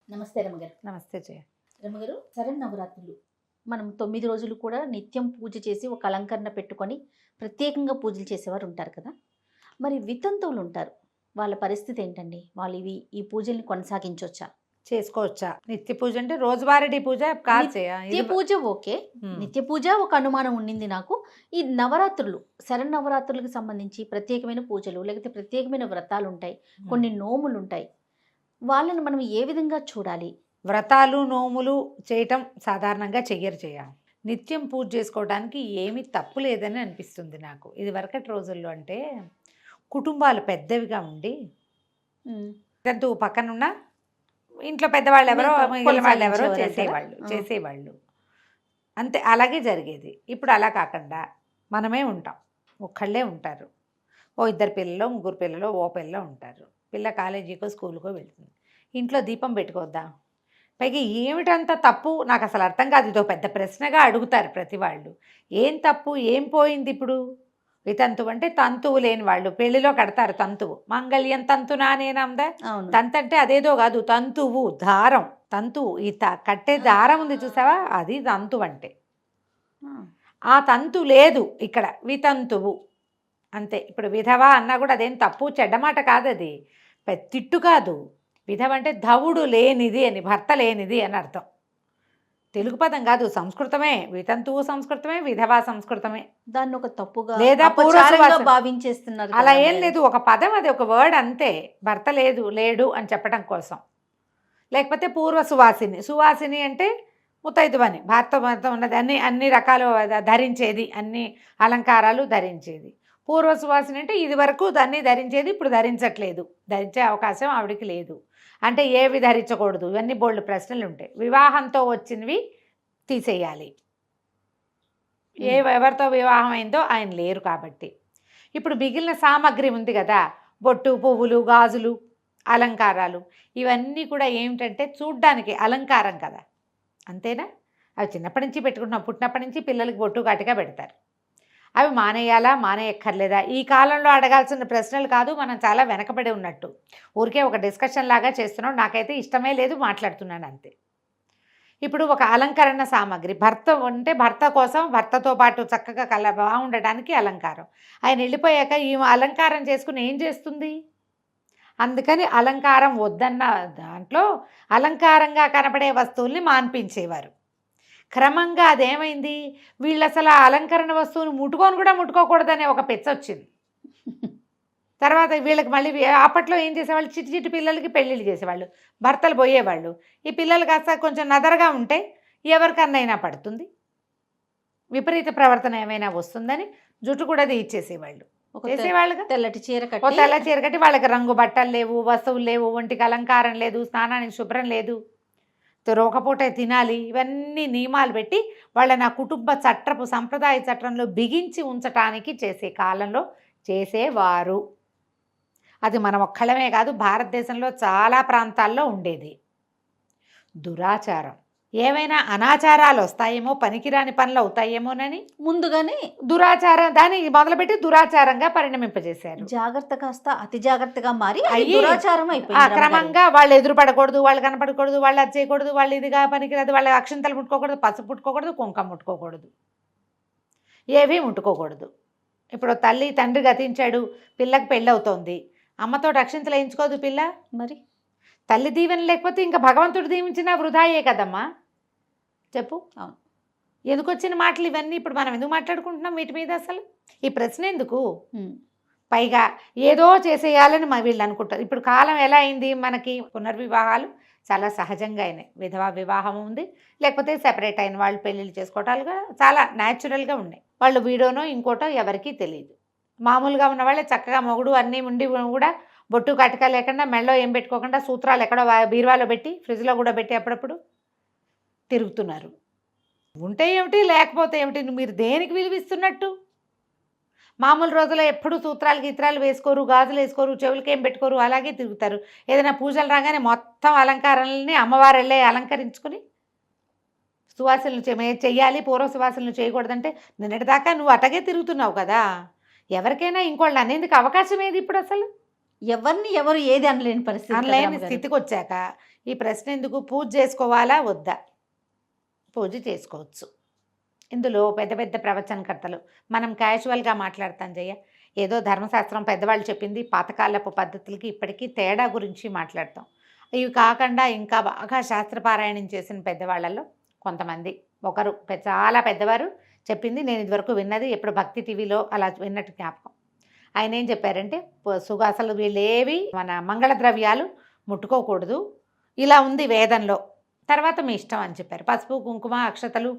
నమస్తే రమగారు. నమస్తే జయ. రమగారు, శరన్నవరాత్రులు మనం 9 రోజులు కూడా నిత్యం పూజ చేసి ఒక అలంకరణ పెట్టుకొని ప్రత్యేకంగా పూజలు చేసేవారు ఉంటారు కదా. మరి వితంతువులు ఉంటారు, వాళ్ళ పరిస్థితి ఏంటండి? వాళ్ళు ఈ పూజల్ని కొనసాగించవచ్చా? చేసుకోవచ్చా? నిత్య పూజ అంటే రోజువారీ పూజ కాదు జయ. నిత్య పూజ ఓకే, నిత్య పూజ ఒక అనుమానం ఉండింది నాకు. ఈ నవరాత్రులు, శరన్నవరాత్రులకు సంబంధించి ప్రత్యేకమైన పూజలు లేకపోతే ప్రత్యేకమైన వ్రతాలు ఉంటాయి, కొన్ని నోములు ఉంటాయి. వాళ్ళని మనం ఏ విధంగా చూడాలి? వ్రతాలు నోములు చేయటం సాధారణంగా చెయ్యరు జయ. నిత్యం పూజ చేసుకోవడానికి ఏమీ తప్పు లేదని అనిపిస్తుంది నాకు. ఇది వరకటి రోజుల్లో అంటే కుటుంబాలు పెద్దవిగా ఉండి ఎంతో పక్కనున్న ఇంట్లో పెద్దవాళ్ళు ఎవరో మిగిలిన వాళ్ళు ఎవరో చేసేవాళ్ళు అంతే, అలాగే జరిగేది. ఇప్పుడు అలా కాకుండా మనమే ఉంటాం, ఒక్కళ్ళే ఉంటారు. ఓ ఇద్దరు పిల్లలు, ముగ్గురు పిల్లలు, ఓ పిల్ల ఉంటారు. పిల్ల కాలేజీకో స్కూల్కో వెళ్తుంది. ఇంట్లో దీపం పెట్టుకోద్దా? పైగా ఏమిటంత తప్పు నాకు అసలు అర్థం కాదు. ఇదో పెద్ద ప్రశ్నగా అడుగుతారు ప్రతి వాళ్ళు. ఏం తప్పు, ఏం పోయింది ఇప్పుడు? వితంతువు అంటే తంతువు లేని వాళ్ళు పెళ్లిలో కడతారు తంతువు. మంగళ్యం తంతు నానేనందా? తంతు అంటే అదేదో కాదు, తంతువు దారం. తంతువు ఈ కట్టే దారం ఉంది చూసావా, అది తంతువు అంటే. ఆ తంతు లేదు ఇక్కడ, వితంతువు అంతే. ఇప్పుడు విధవ అన్నా కూడా అదేం తప్పు చెడ్డమాట కాదు, అది తిట్టు కాదు. విధవ అంటే ధవుడు లేనిది అని, భర్త లేనిది అని అర్థం. తెలుగు పదం కాదు, సంస్కృతమే. వితంతువు సంస్కృతమే, విధవా సంస్కృతమే. దాన్ని ఒక తప్పుగా లేదా భావించేస్తున్నారు. అలా ఏం లేదు, ఒక పదం, అది ఒక వర్డ్ అంతే. భర్త లేడు అని చెప్పడం కోసం. లేకపోతే పూర్వ సువాసిని. సువాసిని అంటే ముత్తైదువని, భర్త ఉన్నది, అన్ని రకాలు ధరించేది, అన్ని అలంకారాలు ధరించేది. పూర్వ సువాసిని అంటే ఇది వరకు దాన్ని ధరించేది, ఇప్పుడు ధరించట్లేదు, ధరించే అవకాశం ఆవిడికి లేదు. అంటే ఏవి ధరించకూడదు, ఇవన్నీ బోల్డ్ ప్రశ్నలు ఉంటాయి. వివాహంతో వచ్చినవి తీసేయాలి. ఎవరితో వివాహం అయిందో ఆయన లేరు కాబట్టి. ఇప్పుడు మిగిలిన సామాగ్రి ఉంది కదా, బొట్టు, పువ్వులు, గాజులు, అలంకారాలు, ఇవన్నీ కూడా ఏమిటంటే చూడ్డానికి అలంకారం కదా, అంతేనా? అవి చిన్నప్పటి నుంచి పెట్టుకుంటున్నాం, పుట్టినప్పటి నుంచి పిల్లలకి బొట్టు కాటిగా పెడతారు. అవి మానేయాలా, మానేయక్కర్లేదా? ఈ కాలంలో అడగాల్సిన ప్రశ్నలు కాదు, మనం చాలా వెనకబడి ఉన్నట్టు. ఊరికే ఒక డిస్కషన్ లాగా చేస్తున్నాం, నాకైతే ఇష్టమే లేదు, మాట్లాడుతున్నాను అంతే. ఇప్పుడు ఒక అలంకరణ సామాగ్రి, భర్త ఉంటే భర్త కోసం, భర్తతో పాటు చక్కగా బాగుండటానికి అలంకారం. ఆయన వెళ్ళిపోయాక ఈ అలంకారం చేసుకుని ఏం చేస్తుంది? అందుకని అలంకారం వద్దన్న దాంట్లో అలంకారంగా కనపడే వస్తువుల్ని మాన్పించేవారు. క్రమంగా అదేమైంది, వీళ్ళు అసలు ఆ అలంకరణ వస్తువుని ముట్టుకోకూడదనే ఒక పెచ్చ వచ్చింది. తర్వాత వీళ్ళకి మళ్ళీ అప్పట్లో ఏం చేసేవాళ్ళు, చిట్టి పిల్లలకి పెళ్ళిళ్ళు చేసేవాళ్ళు, భర్తలు పోయేవాళ్ళు. ఈ పిల్లలు కాస్త కొంచెం నదరగా ఉంటే ఎవరికన్నైనా పడుతుంది, విపరీత ప్రవర్తన ఏమైనా వస్తుందని జుట్టు కూడా ఇచ్చేసేవాళ్ళు. చేసేవాళ్ళుగా తెల్ల చీర కట్టి, వాళ్ళకి రంగు బట్టలు లేవు, వస్తువులు లేవు, ఒంటికి అలంకారం లేదు, స్నానానికి శుభ్రం లేదు, రోకపోట తినాలి, ఇవన్నీ నియమాలు పెట్టి వాళ్ళని ఆ కుటుంబ చట్టపు సంప్రదాయ చట్టంలో బిగించి ఉంచటానికి చేసే కాలంలో చేసేవారు. అది మనం ఒక్కళ్ళమే కాదు, భారతదేశంలో చాలా ప్రాంతాల్లో ఉండేది. దురాచారం, ఏమైనా అనాచారాలు వస్తాయేమో, పనికిరాని పనులు అవుతాయేమోనని ముందుగానే దురాచారం దాన్ని మొదలుపెట్టి దురాచారంగా పరిణమింపజేశారు. జాగ్రత్త కాస్త అతి జాగ్రత్తగా మారి దురాచారం అయిపోయింది. క్రమంగా వాళ్ళు ఎదురు పడకూడదు, వాళ్ళు కనపడకూడదు, వాళ్ళు అది చేయకూడదు, వాళ్ళు ఇదిగా పనికిరాదు, వాళ్ళ అక్షింతలు ముట్టుకోకూడదు, పసుపు ముట్టుకోకూడదు, కుంకం ముట్టుకోకూడదు, ఏవీ ముట్టుకోకూడదు. ఇప్పుడు తల్లి తండ్రి గతించాడు, పిల్లకి పెళ్ళవుతోంది, అమ్మతో అక్షింతలు వేయించుకోదు పిల్ల. మరి తల్లి దీవెన లేకపోతే ఇంకా భగవంతుడు దీవించినా వృధాయే కదమ్మా, చెప్పు. అవును. ఎందుకు వచ్చిన మాటలు ఇవన్నీ? ఇప్పుడు మనం ఎందుకు మాట్లాడుకుంటున్నాం వీటి మీద? అసలు ఈ ప్రశ్న ఎందుకు? పైగా ఏదో చేసేయాలని వీళ్ళు అనుకుంటారు. ఇప్పుడు కాలం ఎలా అయింది, మనకి పునర్వివాహాలు చాలా సహజంగా అయినాయి. విధవా వివాహం ఉంది, లేకపోతే సెపరేట్ అయిన వాళ్ళు పెళ్ళిళ్ళు చేసుకోవటాలుగా చాలా న్యాచురల్గా ఉన్నాయి. వాళ్ళు వీడోనో ఇంకోటో ఎవరికీ తెలియదు. మామూలుగా ఉన్న వాళ్ళే చక్కగా మొగుడు అన్నీ ఉండి కూడా బొట్టు కటక లేకుండా, మెళ్ళో ఏం పెట్టుకోకుండా, సూత్రాలు ఎక్కడో బీరువాలో పెట్టి, ఫ్రిడ్జ్లో కూడా పెట్టి అప్పుడప్పుడు తిరుగుతున్నారు. ఉంటే ఏమిటి, లేకపోతే ఏమిటి? మీరు దేనికి విలువిస్తున్నట్టు? మామూలు రోజుల్లో ఎప్పుడు సూత్రాలు గీత్రాలు వేసుకోరు, గాజులు వేసుకోరు, చెవులకి ఏం పెట్టుకోరు, అలాగే తిరుగుతారు. ఏదైనా పూజలు రాగానే మొత్తం అలంకారాలని అమ్మవారెళ్ళే అలంకరించుకుని సువాసనలు చెయ్యాలి, పూర్వ సువాసనలు చేయకూడదంటే నిన్నటిదాకా నువ్వు అటగే తిరుగుతున్నావు కదా. ఎవరికైనా ఇంకోళ్ళు అనేందుకు అవకాశం ఏది ఇప్పుడు? అసలు ఎవరిని ఎవరు ఏది అనలేని పరిస్థితి, అనలేని స్థితికి వచ్చాక ఈ ప్రశ్న ఎందుకు? పూజ చేసుకోవాలా వద్దా? పూజ చేసుకోవచ్చు. ఇందులో పెద్ద పెద్ద ప్రవచనకర్తలు, మనం క్యాజువల్గా మాట్లాడతాం జయ, ఏదో ధర్మశాస్త్రం పెద్దవాళ్ళు చెప్పింది పాతకాలపు పద్ధతులకి ఇప్పటికీ తేడా గురించి మాట్లాడతాం. ఇవి కాకుండా ఇంకా బాగా శాస్త్రపారాయణం చేసిన పెద్దవాళ్ళల్లో కొంతమంది, ఒకరు చాలా పెద్దవారు చెప్పింది నేను ఇదివరకు విన్నది, ఎప్పుడు భక్తి టీవీలో అలా విన్నట్టు జ్ఞాపకం. ఆయన ఏం చెప్పారంటే, అసలు వీళ్ళేవి మన మంగళ ద్రవ్యాలు ముట్టుకోకూడదు, ఇలా ఉంది వేదంలో, తర్వాత మీ ఇష్టం అని చెప్పారు. పసుపు కుంకుమ అక్షతలు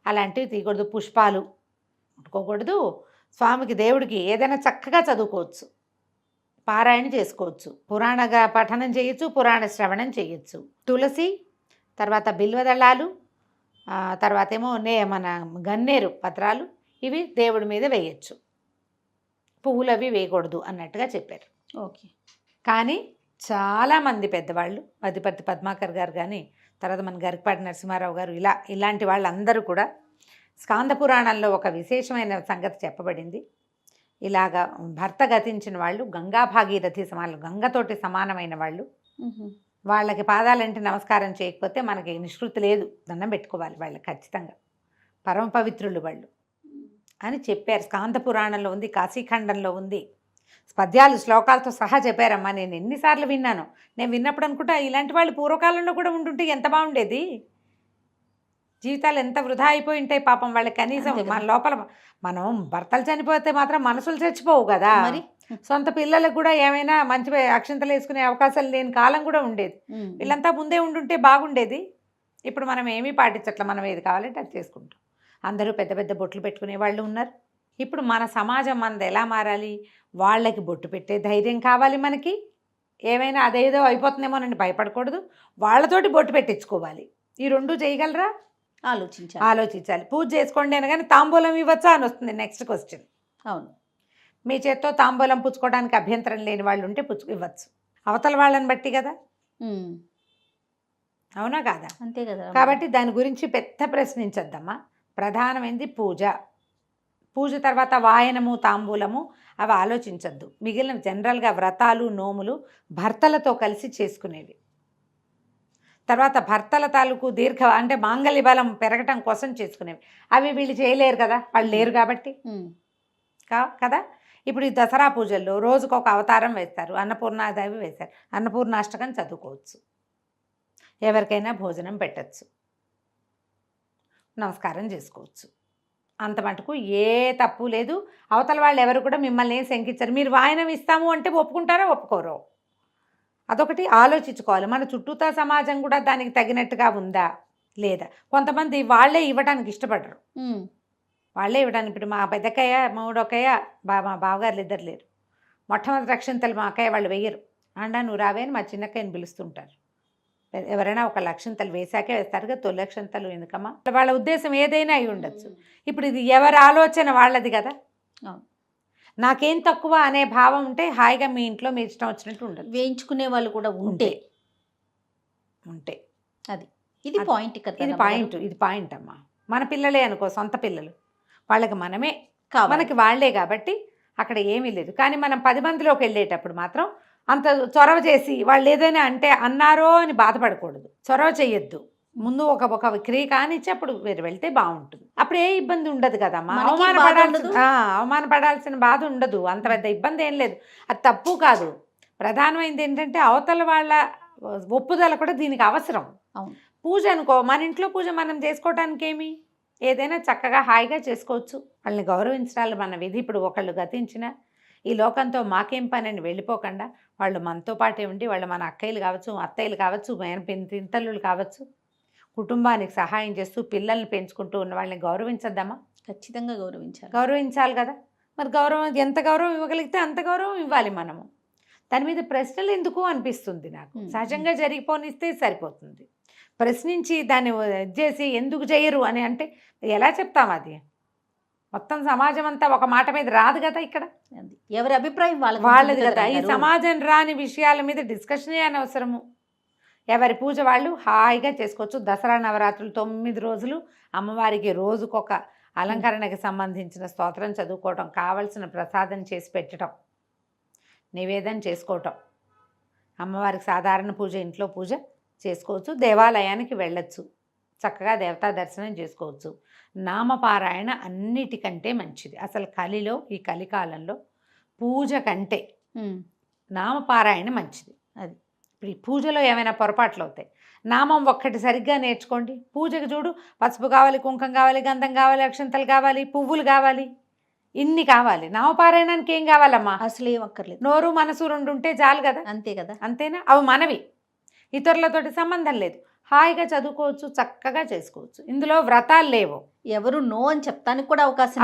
అలాంటివి తీయకూడదు, పుష్పాలు ముట్టుకోకూడదు, స్వామికి దేవుడికి ఏదైనా చక్కగా చదువుకోవచ్చు, పారాయణ చేసుకోవచ్చు, పురాణ పఠనం చేయొచ్చు, పురాణ శ్రవణం చేయొచ్చు. తులసి, తర్వాత బిల్వదళాలు, తర్వాత ఏమో మన గన్నేరు పత్రాలు, ఇవి దేవుడి మీద వేయచ్చు, పువ్వులు అవి వేయకూడదు అన్నట్టుగా చెప్పారు. ఓకే. కానీ చాలామంది పెద్దవాళ్ళు, అధిపతి పద్మాకర్ గారు కానీ, తర్వాత మన గరికపాటి నరసింహారావు గారు, ఇలాంటి వాళ్ళందరూ కూడా స్కాంద పురాణంలో ఒక విశేషమైన సంగతి చెప్పబడింది. ఇలాగా భర్త గతించిన వాళ్ళు గంగా భాగీరథి గంగతోటి సమానమైన వాళ్ళు, వాళ్ళకి పాదాలంటే నమస్కారం చేయకపోతే మనకి నిష్కృతి లేదు, దండం పెట్టుకోవాలి వాళ్ళకి ఖచ్చితంగా, పరమ పవిత్రులు వాళ్ళు అని చెప్పారు. స్కాంద పురాణంలో ఉంది, కాశీఖండంలో ఉంది, పద్యాలు శ్లోకాలతో సహా చెప్పారమ్మా. నేను ఎన్నిసార్లు విన్నాను. నేను విన్నప్పుడు అనుకుంటా ఇలాంటి వాళ్ళు పూర్వకాలంలో కూడా ఉంటుంటే ఎంత బాగుండేది, జీవితాలు ఎంత వృధా అయిపోయి ఉంటాయి పాపం వాళ్ళకి. కనీసం మన లోపల మనం భర్తలు చనిపోతే మాత్రం మనసులు చచ్చిపోవు కదా, మరి సొంత పిల్లలకు కూడా ఏమైనా మంచి అక్షంతలు వేసుకునే అవకాశాలు లేని కాలం కూడా ఉండేది. వీళ్ళంతా ముందే ఉండుంటే బాగుండేది. ఇప్పుడు మనం ఏమీ పాటించట్ల, మనం ఏది కావాలంటే అది చేసుకుంటాం. అందరూ పెద్ద పెద్ద బొట్లు పెట్టుకునే వాళ్ళు ఉన్నారు. ఇప్పుడు మన సమాజం మనది ఎలా మారాలి? వాళ్ళకి బొట్టు పెట్టే ధైర్యం కావాలి మనకి. ఏమైనా అదేదో అయిపోతుందేమోనని భయపడకూడదు, వాళ్ళతోటి బొట్టు పెట్టించుకోవాలి. ఈ రెండు చేయగలరా? ఆలోచించాలి. పూజ చేసుకోండి అనగానే తాంబూలం ఇవ్వచ్చా అని వస్తుంది నెక్స్ట్ క్వశ్చన్. అవును, మీ చేత్తో తాంబూలం పుచ్చుకోవడానికి అభ్యంతరం లేని వాళ్ళు ఉంటే ఇవ్వచ్చు, అవతల వాళ్ళని బట్టి కదా, అవునా కాదా? అంతే కదా. కాబట్టి దాని గురించి పెద్ద ప్రశ్నించద్దమ్మా. ప్రధానమైనది పూజ. పూజ తర్వాత వాయనము, తాంబూలము అవి ఆలోచించద్దు. మిగిలిన జనరల్గా వ్రతాలు, నోములు భర్తలతో కలిసి చేసుకునేవి. తర్వాత భర్తల తాలూకు అంటే మాంగళ్య బలం పెరగటం కోసం చేసుకునేవి. అవి వీళ్ళు చేయలేరు కదా, వాళ్ళు లేరు కాబట్టి కదా. ఇప్పుడు ఈ దసరా పూజల్లో రోజుకొక అవతారం వేస్తారు, అన్నపూర్ణాదేవి వేశారు, అన్నపూర్ణాష్టకం చదువుకోవచ్చు, ఎవరికైనా భోజనం పెట్టచ్చు, నమస్కారం చేసుకోవచ్చు. అంత మటుకు ఏ తప్పు లేదు. అవతల వాళ్ళు ఎవరు కూడా మిమ్మల్ని ఏం శంకించరు. మీరు వాయనం ఇస్తాము అంటే ఒప్పుకుంటారో ఒప్పుకోరో అదొకటి ఆలోచించుకోవాలి. మన చుట్టూతా సమాజం కూడా దానికి తగినట్టుగా ఉందా లేదా. కొంతమంది వాళ్ళే ఇవ్వడానికి ఇష్టపడరు, వాళ్ళే ఇవ్వడానికి. ఇప్పుడు మా పెద్దక్కయ్య, మూడొక్కయ్య, మా బావగారులు ఇద్దరు లేరు. మొట్టమొదటి అక్షంతలు మా అక్కయ్య వాళ్ళు వేయరు. అండా నువ్వు రావే అని మా చిన్నక్కయ్యని పిలుస్తుంటారు. ఎవరైనా ఒక అక్షంతలు వేశాకే వేస్తారు కదా, 9 అక్షంతలు ఎందుకమ్మా. వాళ్ళ ఉద్దేశం ఏదైనా అయి ఉండొచ్చు. ఇప్పుడు ఇది ఎవరి ఆలోచన వాళ్ళది కదా. నాకేం తక్కువ అనే భావం ఉంటే హాయిగా మీ ఇంట్లో మీ ఇష్టం వచ్చినట్టు ఉండదు. వేయించుకునే వాళ్ళు కూడా ఉంటే అది ఇది పాయింట్ కదా. ఇది పాయింట్ అమ్మా. మన పిల్లలే అనుకో, సొంత పిల్లలు, వాళ్ళకి మనమే, మనకి వాళ్లే కాబట్టి అక్కడ ఏమీ లేదు. కానీ మనం 10 మందిలోకి వెళ్ళేటప్పుడు మాత్రం అంత చొరవ చేసి వాళ్ళు ఏదైనా అంటే అన్నారో అని బాధపడకూడదు, చొరవ చెయ్యొద్దు. ముందు ఒక క్రియ కానిచ్చి అప్పుడు వేరు వెళ్తే బాగుంటుంది. అప్పుడు ఏ ఇబ్బంది ఉండదు కదమ్మా, అవమానపడాల్సిన బాధ ఉండదు, అంత పెద్ద ఇబ్బంది ఏం లేదు. అది తప్పు కాదు. ప్రధానమైనది ఏంటంటే అవతల వాళ్ళ ఒప్పుదల కూడా దీనికి అవసరం. పూజ అనుకో, మన ఇంట్లో పూజ మనం చేసుకోవడానికి ఏమి, ఏదైనా చక్కగా హాయిగా చేసుకోవచ్చు. వాళ్ళని గౌరవించాలి మన విధి. ఇప్పుడు ఒకళ్ళు గతించిన ఈ లోకంతో మాకేం పని అని వెళ్ళిపోకుండా వాళ్ళు మనతో పాటే ఉండి, వాళ్ళు మన అక్కయ్యలు కావచ్చు, అత్తయ్యలు కావచ్చు, పింతల్లులు కావచ్చు, కుటుంబానికి సహాయం చేస్తూ పిల్లల్ని పెంచుకుంటూ ఉన్న వాళ్ళని గౌరవించద్దామా? ఖచ్చితంగా గౌరవించాలి కదా. మరి గౌరవం ఎంత గౌరవం ఇవ్వగలిగితే అంత గౌరవం ఇవ్వాలి మనము. దాని మీద ప్రశ్నలు ఎందుకు అనిపిస్తుంది నాకు. సహజంగా జరిగిపోనిస్తే సరిపోతుంది. ప్రశ్నించి దాన్ని చేసి ఎందుకు చేయరు అని అంటే ఎలా చెప్తాం? అది మొత్తం సమాజం అంతా ఒక మాట మీద రాదు కదా. ఇక్కడ ఎవరి అభిప్రాయం వాళ్ళది కదా. ఈ సమాజం రాని విషయాల మీద డిస్కషనే అనవసరము. ఎవరి పూజ వాళ్ళు హాయిగా చేసుకోవచ్చు. దసరా నవరాత్రులు 9 రోజులు అమ్మవారికి రోజుకొక అలంకరణకి సంబంధించిన స్తోత్రం చదువుకోవటం, కావలసిన ప్రసాదం చేసి పెట్టడం, నివేదన చేసుకోవటం, అమ్మవారికి సాధారణ పూజ, ఇంట్లో పూజ చేసుకోవచ్చు. దేవాలయానికి వెళ్ళొచ్చు, చక్కగా దేవతా దర్శనం చేసుకోవచ్చు. నామపారాయణ అన్నిటికంటే మంచిది. అసలు కలిలో, ఈ కలికాలంలో పూజ కంటే నామపారాయణ మంచిది. అది ఇప్పుడు ఈ పూజలో ఏమైనా పొరపాట్లు అవుతాయి. నామం ఒక్కటి సరిగ్గా నేర్చుకోండి. పూజకు చూడు, పసుపు కావాలి, కుంకం కావాలి, గంధం కావాలి, అక్షంతలు కావాలి, పువ్వులు కావాలి, ఇన్ని కావాలి. నామపారాయణానికి ఏం కావాలమ్మా? అసలు ఏం అక్కర్లేదు. నోరు మనసు రెండు ఉంటే చాలు కదా. అంతే కదా. అంతేనా? అవి మనవి, ఇతరులతోటి సంబంధం లేదు. హాయిగా చదువుకోవచ్చు, చక్కగా చేసుకోవచ్చు. ఇందులో వ్రతాలు లేవు. ఎవరు నో అని చెప్తానికి కూడా అవకాశం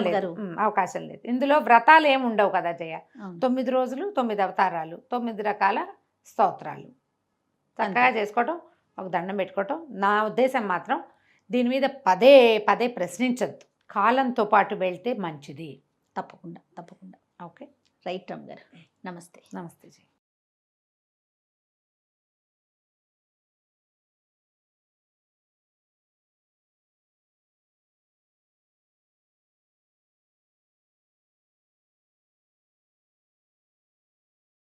లేదు. అవకాశం లేదు. ఇందులో వ్రతాలు ఏమి ఉండవు కదా జయ. 9 రోజులు 9 అవతారాలు, 9 రకాల స్తోత్రాలు చక్కగా చేసుకోవటం, ఒక దండం పెట్టుకోవటం. నా ఉద్దేశం మాత్రం దీని మీద పదే పదే ప్రశ్నించద్దు. కాలంతో పాటు వెళ్తే మంచిది. తప్పకుండా. ఓకే, రైట్ రమ్య గారు. నమస్తే. నమస్తే జయ.